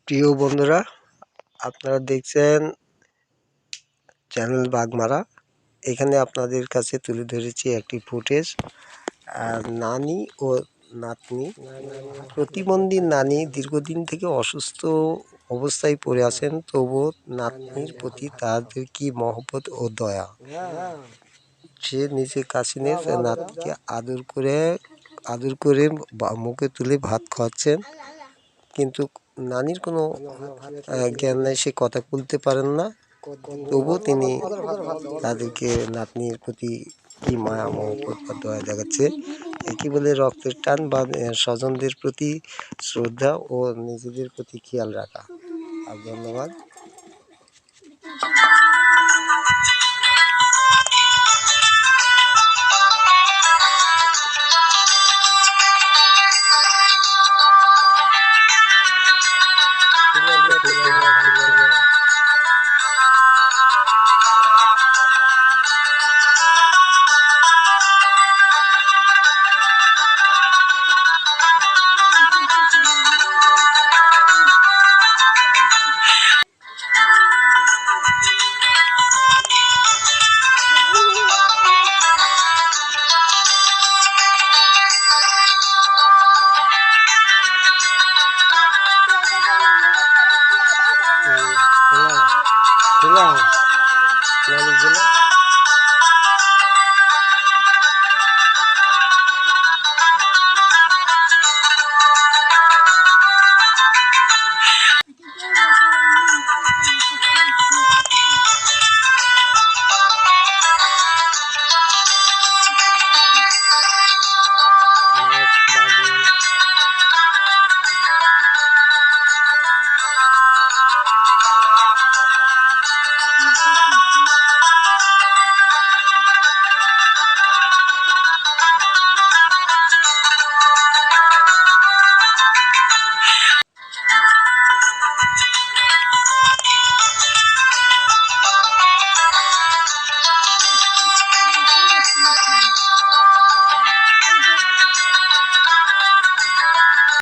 প্রিয় বন্ধুরা, আপনারা দেখছেন চ্যানেল বাগমারা। এখানে আপনাদের কাছে তুলে ধরেছি একটি ফুটেজ। নানি ও নাতনি, প্রতিবন্ধী নানি দীর্ঘদিন থেকে অসুস্থ অবস্থায় পড়ে আছেন, তবুও নাতনির প্রতি তাদের কি মহব্বত ও দয়া। সে নিজে কাছে নিয়ে নাতনিকে আদর করে মুখে তুলে ভাত খাওয়াচ্ছেন, কিন্তু নানির কোনো জ্ঞান নেই, সে কথা বলতে পারেন না। তবুও তিনি তাদেরকে নাতনির প্রতি কি মায়া মহব্বত বা দয়া দেখাচ্ছে। একে বলে রক্তের টান বা স্বজনদের প্রতি শ্রদ্ধা ও নিজেদের প্রতি খেয়াল রাখা। আর ধন্যবাদ।